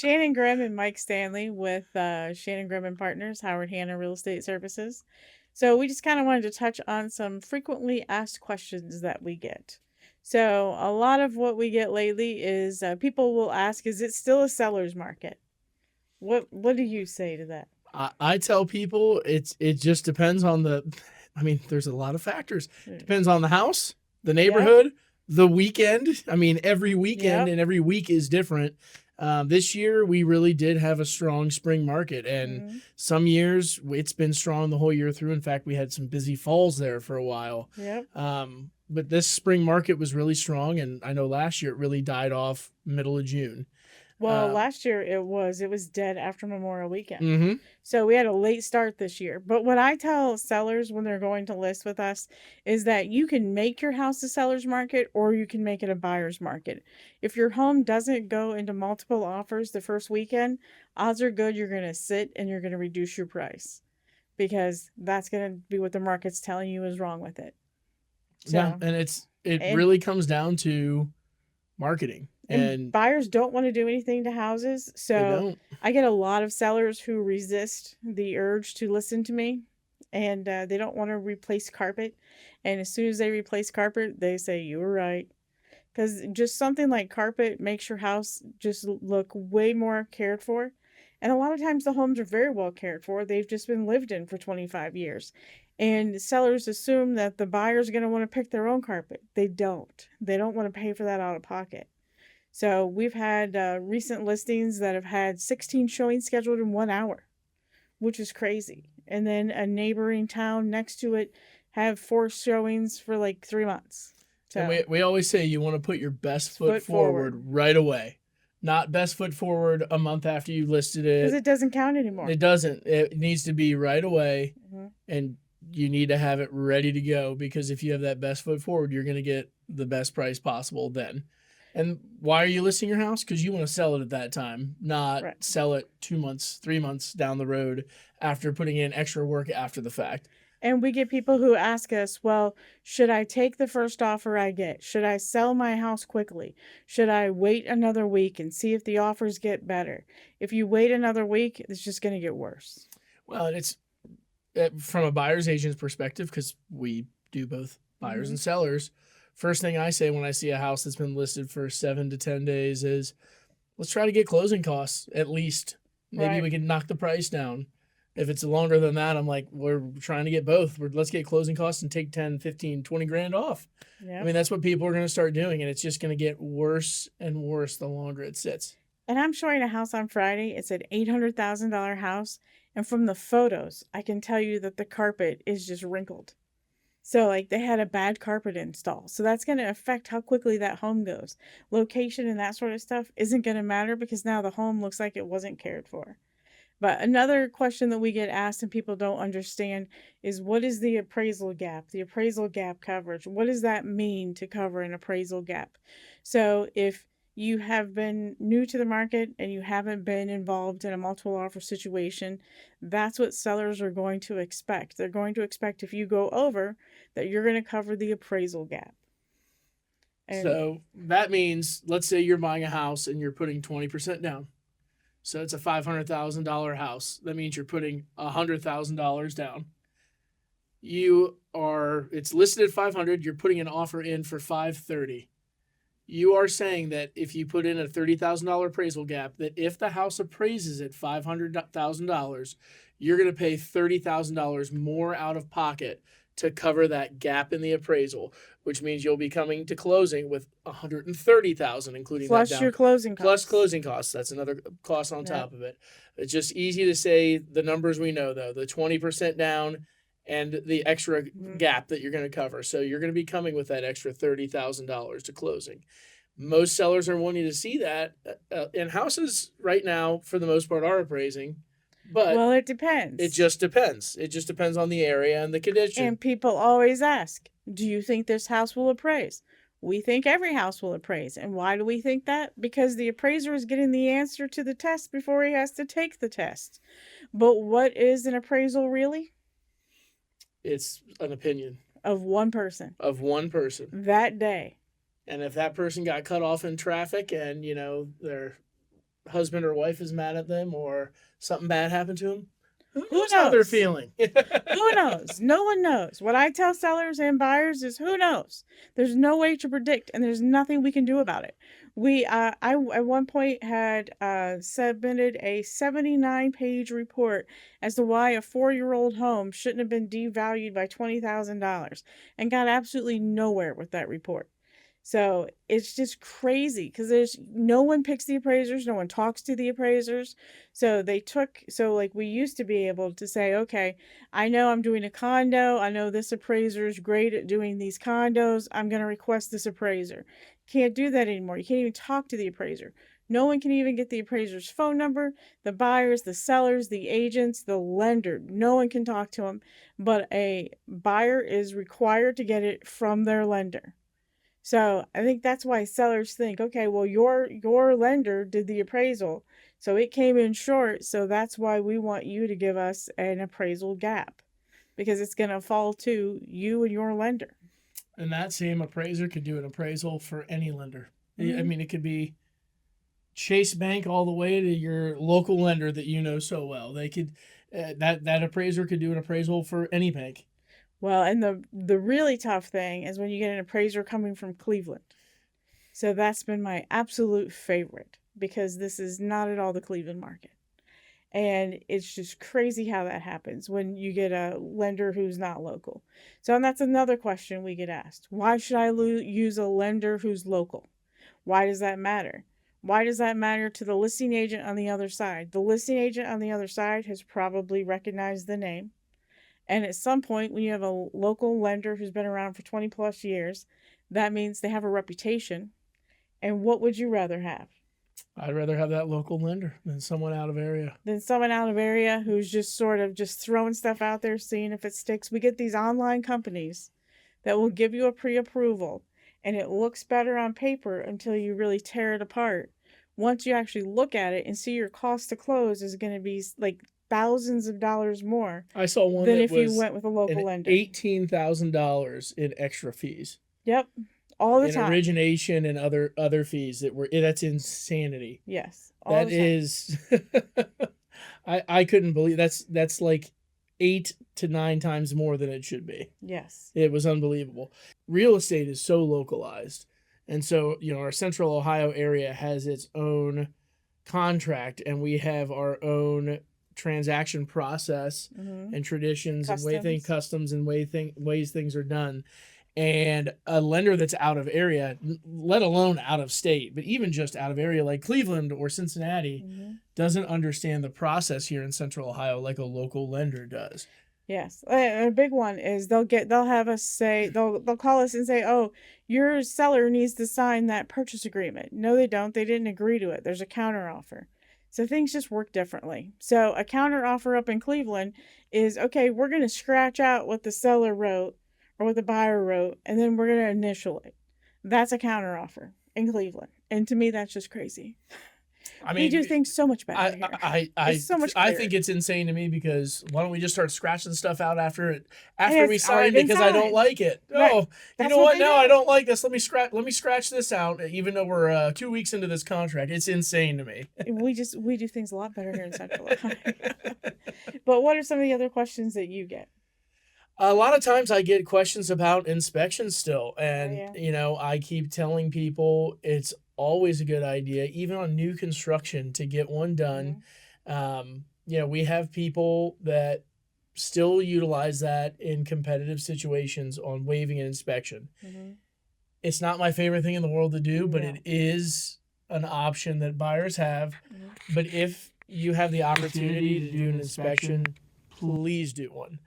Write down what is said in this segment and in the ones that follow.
Shannon Grimm and Mike Stanley with Shannon Grimm and Partners, Howard Hanna Real Estate Services. So we just kind of wanted to touch on some frequently asked questions that we get. So a lot of what we get lately is people will ask, "Is it still a seller's market?" What do you say to that? I tell people it just depends on the. I mean, there's a lot of factors. Mm. Depends on the house, the Yep. neighborhood, the weekend. I mean, every weekend Yep. and every week is different. This year, we really did have a strong spring market, and Mm. some years it's been strong the whole year through. In fact, we had some busy falls there for a while. Yep. But this spring market was really strong, and I know last year it really died off middle of June. Well, Um, last year it was dead after Memorial Weekend. mm-hmm. So we had a late start this year. But what I tell sellers when they're going to list with us is that you can make your house a seller's market or you can make it a buyer's market. If your home doesn't go into multiple offers the first weekend, odds are good you're going to sit and you're going to reduce your price because that's going to be what the market's telling you is wrong with it. Yeah, So, and it and really comes down to marketing, and and buyers don't want to do anything to houses. they So don't. I get a lot of sellers who resist the urge to listen to me and they don't want to replace carpet. And as soon as they replace carpet, they say, "You were right." Because just something like carpet makes your house just look way more cared for. And a lot of times the homes are very well cared for. They've just been lived in for 25 years. And sellers assume that the buyer's going to want to pick their own carpet. They don't. They don't want to pay for that out of pocket. So we've had recent listings that have had 16 showings scheduled in 1 hour, which is crazy. And then a neighboring town next to it have 4 showings for like 3 months. And So we always say you want to put your best it's foot foot forward forward right away, not best foot forward a month after you listed because it. it doesn't count anymore. It doesn't. It needs to be right away, Hmm. and you need to have it ready to go because if you have that best foot forward, you're going to get the best price possible then. And why are you listing your house? Because you want to sell it at that time, not Right. sell it 2 months, 3 months down the road after putting in extra work after the fact. And we get people who ask us, well, should I take the first offer I get? Should I sell my house quickly? Should I wait another week and see if the offers get better? If you wait another week, it's just going to get worse. Well, it's from a buyer's agent's perspective, because we do both buyers Hmm. and sellers. First thing I say when I see a house that's been listed for 7 to 10 days is, let's try to get closing costs at least. Maybe Right. we can knock the price down. If it's longer than that, I'm like, we're trying to get both. Let's get closing costs and take 10, 15, 20 grand off. I Yep. mean, that's what people are going to start doing, and it's just going to get worse and worse the longer it sits. And I'm showing a house on Friday. It's an $800,000 house. And from the photos, I can tell you that the carpet is just wrinkled. So, like, they had a bad carpet install. So, that's going to affect how quickly that home goes. Location and that sort of stuff isn't going to matter because now the home looks like it wasn't cared for. But another question that we get asked and people don't understand is what is the appraisal gap? The appraisal gap coverage. What does that mean to cover an appraisal gap? So if you have been new to the market and you haven't been involved in a multiple offer situation, that's what sellers are going to expect. They're going to expect if you go over that you're going to cover the appraisal gap. And So that means, let's say you're buying a house and you're putting 20% down. So it's a $500,000 house. That means you're putting $100,000 down. It's listed at 500. You're putting an offer in for 530. You are saying that if you put in a $30,000 appraisal gap, that if the house appraises at $500,000, you're going to pay $30,000 more out of pocket to cover that gap in the appraisal, which means you'll be coming to closing with $130,000, including that plus down your closing plus costs. closing costs. That's another cost on Yeah. top of it. It's just easy to say the numbers we know though, the 20% down and the extra Mhm. gap that you're going to cover. So you're going to be coming with that extra $30,000 to closing. Most sellers are wanting to see that, and houses right now, for the most part, are appraising, but Well, it it depends. just depends. It just depends on the area and the condition. And people always ask, do you think this house will appraise? We think every house will appraise. And why do we think that? Because the appraiser is getting the answer to the test before he has to take the test. But what is an appraisal really? It's an opinion Of one person of one person. that day. And if that person got cut off in traffic and, their husband or wife is mad at them or something bad happened to them, who Who knows how they're knows? feeling? Who knows? No one knows. What I tell sellers and buyers is who knows? There's no way to predict, and there's nothing we can do about it. I at one point had submitted a 79-page report as to why a 4-year-old home shouldn't have been devalued by $20,000 and got absolutely nowhere with that report. So it's just crazy because there's no one picks the appraisers, no one talks to the appraisers. So like we used to be able to say, okay, I know I'm doing a condo. I know this appraiser is great at doing these condos. I'm going to request this appraiser. Can't do that anymore. You can't even talk to the appraiser. No one can even get the appraiser's phone number. The buyers, the sellers, the agents, the lender, no one can talk to them. But a buyer is required to get it from their lender. So I think that's why sellers think, okay, well your lender did the appraisal, so it came in short, so that's why we want you to give us an appraisal gap because it's going to fall to you and your lender. And that same appraiser could do an appraisal for any lender. I mean, it could be Chase Bank all the way to your local lender that you know so well. They could that appraiser could do an appraisal for any bank. Well, and the really tough thing is when you get an appraiser coming from Cleveland. So that's been my absolute favorite because this is not at all the Cleveland market. And it's just crazy how that happens when you get a lender who's not local. So, and that's another question we get asked. Why should I use a lender who's local? Why does that matter? Why does that matter to the listing agent on the other side? The listing agent on the other side has probably recognized the name. And at some point, when you have a local lender who's been around for 20 plus years, that means they have a reputation. And what would you rather have? I'd rather have that local lender than someone out of area. Than someone out of area who's just sort of just throwing stuff out there, seeing if it sticks. We get these online companies that will give you a pre-approval, and it looks better on paper until you really tear it apart. Once you actually look at it and see your cost to close is going to be like thousands of dollars more I saw one than that if you was went with a local lender. $18,000 in extra fees. Yep, all the In time. origination and other fees that's insanity. Yes, all That the time. is I couldn't believe that's like 8 to 9 times more than it should be. Yes. It was unbelievable. Real estate is so localized. And so, our central Ohio area has its own contract and we have our own transaction process and traditions and customs and ways things are done. And a lender that's out of area, let alone out of state, but even just out of area like Cleveland or Cincinnati, doesn't understand the process here in Central Ohio like a local lender does. Yes, a big one is they'll have us say they'll call us and say, "Oh, your seller needs to sign that purchase agreement." No, they don't. They didn't agree to it. There's a counteroffer. So things just work differently. So a counteroffer up in Cleveland is okay. We're going to scratch out what the seller wrote or what the buyer wrote, and then we're going to initial it. That's a counteroffer in Cleveland, and to me, that's just crazy. I mean, we do things so much better here. I think it's insane to me because why don't we just start scratching stuff out after we It's sign because I don't like it. Right. Oh, you know what? No, I don't like this. Let me scratch this out. Even though we're 2 weeks into this contract, it's insane to me. we do things a lot better here in Central Ohio. But what are some of the other questions that you get? A lot of times I get questions about inspections still, and yeah. I keep telling people it's always a good idea, even on new construction, to get one done. We have people that still utilize that in competitive situations on waiving an inspection. It's not my favorite thing in the world to do, but it is an option that buyers have. But if you have the opportunity to do an inspection, please do one.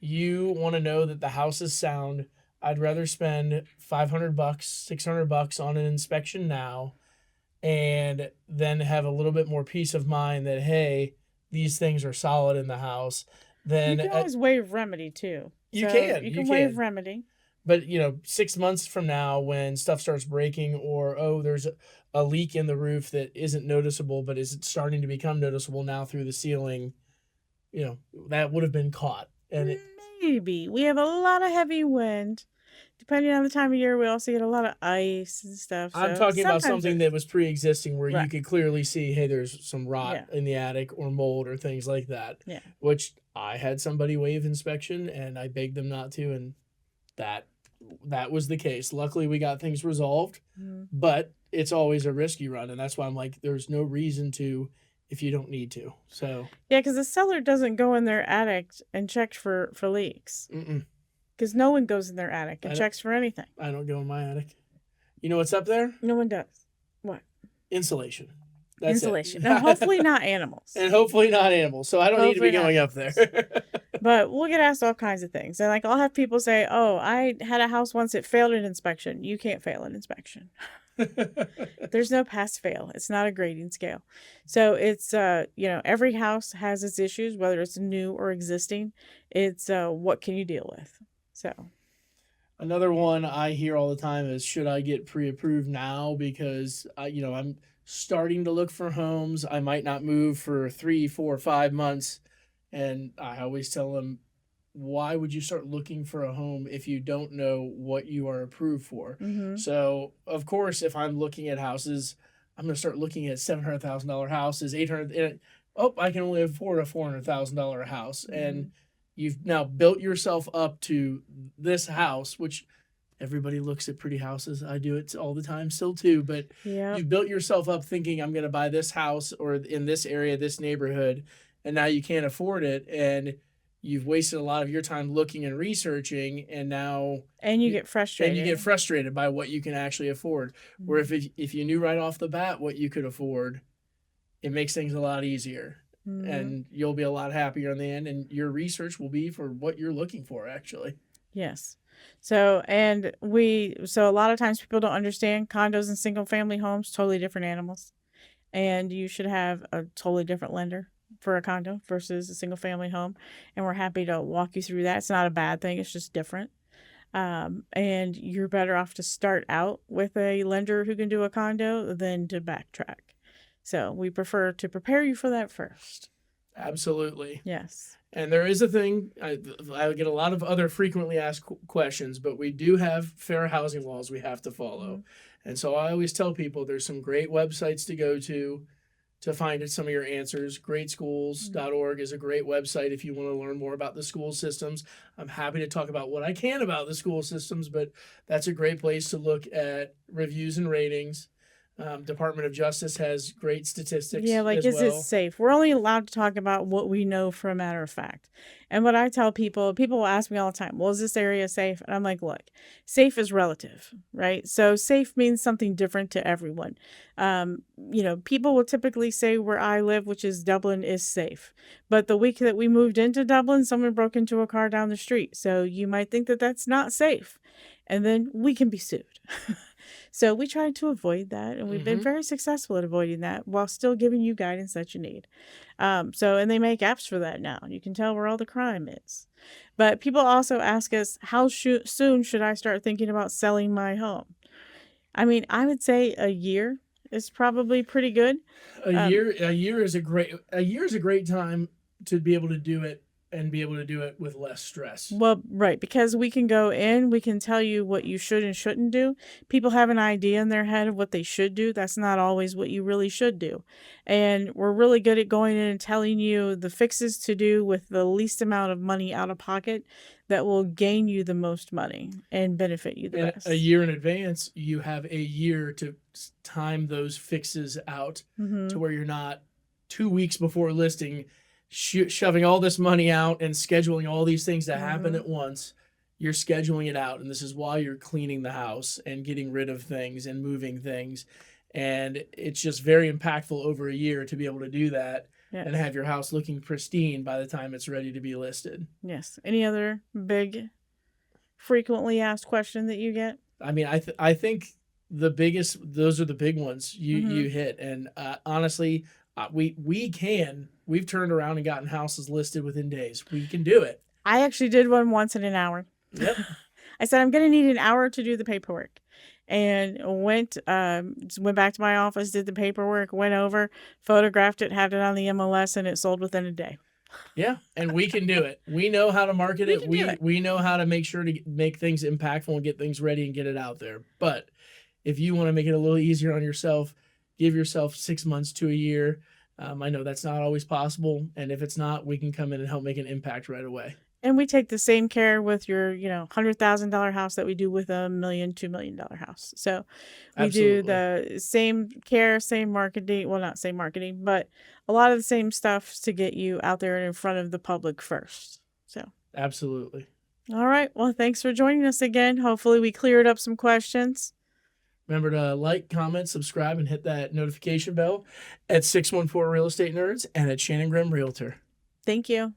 You want to know that the house is sound. I'd rather spend $500, $600 on an inspection now and then have a little bit more peace of mind that, hey, these things are solid in the house. Then you can always waive remedy too. You can waive remedy. But 6 months from now, when stuff starts breaking, or there's a leak in the roof that isn't noticeable but is starting to become noticeable now through the ceiling, that would have been caught. And maybe we have a lot of heavy wind. depending on the time of year, we also get a lot of ice and stuff. I'm So talking about sometimes something that was pre-existing where you right. could clearly see, hey, there's some rot Yeah. in the attic or mold or things like that. Yeah. Which I had somebody waive inspection and I begged them not to, and that that was the case. Luckily, we got things resolved, Mhm. but it's always a risky run, and that's why I'm like, there's no reason to if you don't need to. So Yeah, because the seller doesn't go in their attic and check for leaks. mm-mm, Because no one goes in their attic and I don't, checks for anything. I don't go in my attic. You know what's up there? No one does. What? Insulation. That's Insulation. it. Now, hopefully not animals. And hopefully not animals. So I don't need to be Hopefully not going up there. But we'll get asked all kinds of things. And like I'll have people say, "Oh, I had a house once it failed an inspection." You can't fail an inspection. There's no pass fail. It's not a grading scale. So it's every house has its issues, whether it's new or existing. It's what can you deal with? So Another one I hear all the time is, should I get pre-approved now because I'm starting to look for homes. I might not move for 3, 4, 5 months, and I always tell them, why would you start looking for a home if you don't know what you are approved for? mm-hmm. So of course, if I'm looking at houses, I'm going to start looking at $700,000 houses, 800. Oh, I can only afford a $400,000 house, Mm-hmm. and you've now built yourself up to this house, which everybody looks at pretty houses. I do it all the time still too, but Yeah. you've built yourself up thinking I'm going to buy this house or in this area, this neighborhood, and now you can't afford it, and you've wasted a lot of your time looking and researching, and now And you you, get frustrated. and you get frustrated by what you can actually afford. Mm-hmm. Where if you knew right off the bat what you could afford, it makes things a lot easier. Mm-hmm. And you'll be a lot happier in the end, and your research will be for what you're looking for, actually. Yes. So a lot of times people don't understand condos and single family homes, totally different animals. And you should have a totally different lender for a condo versus a single family home. And we're happy to walk you through that. It's not a bad thing, it's just different. And you're better off to start out with a lender who can do a condo than to backtrack. So we prefer to prepare you for that first. Absolutely. Yes. And there is a thing, I get a lot of other frequently asked questions, but we do have fair housing laws we have to follow. Mm-hmm. And so I always tell people there's some great websites to go to find some of your answers. Greatschools.org is a great website if you want to learn more about the school systems. I'm happy to talk about what I can about the school systems, but that's a great place to look at reviews and ratings. Department of Justice has great statistics. Yeah, like, is it safe? We're only allowed to talk about what we know for a matter of fact. And what I tell people will ask me all the time, well, is this area safe? And I'm like, look, safe is relative, right? So safe means something different to everyone. People will typically say where I live, which is Dublin, is safe. But the week that we moved into Dublin, someone broke into a car down the street. So you might think that that's not safe. And then we can be sued. So we try to avoid that, and we've been very successful at avoiding that while still giving you guidance that you need. And they make apps for that now. You can tell where all the crime is. But people also ask us, how soon should I start thinking about selling my home? I mean, I would say a year is probably pretty good. A year is a great time to be able to do it, and be able to do it with less stress. Well, right, because we can go in, we can tell you what you should and shouldn't do. People have an idea in their head of what they should do. That's not always what you really should do. And we're really good at going in and telling you the fixes to do with the least amount of money out of pocket that will gain you the most money and benefit you the best. A year in advance, you have a year to time those fixes out to where you're not 2 weeks before listing shoving all this money out and scheduling all these things to happen at once. You're scheduling it out, and this is why you're cleaning the house and getting rid of things and moving things. And it's just very impactful over a year to be able to do that. Yes. And have your house looking pristine by the time it's ready to be listed. Yes. Any other big frequently asked question that you get? I mean, I think those are the big ones you hit. And honestly, we've turned around and gotten houses listed within days. We can do it. I actually did one once in an hour. Yep. I said, I'm going to need an hour to do the paperwork. And went back to my office, did the paperwork, went over, photographed it, had it on the MLS, and it sold within a day. Yeah, and we can do it. We know how to market We it. can do it. We know how to make sure to make things impactful and get things ready and get it out there. But if you want to make it a little easier on yourself, give yourself 6 months to a year. I know that's not always possible, and if it's not, we can come in and help make an impact right away. And we take the same care with your, $100,000 house that we do with a $1-2 million house. So we do Absolutely. the same care, same marketing. Well, not same marketing, but a lot of the same stuff to get you out there and in front of the public first. So, Absolutely. all right. Well, thanks for joining us again. Hopefully, we cleared up some questions. Remember to like, comment, subscribe, and hit that notification bell at 614 Real Estate Nerds and at Shannon Grimm Realtor. Thank you.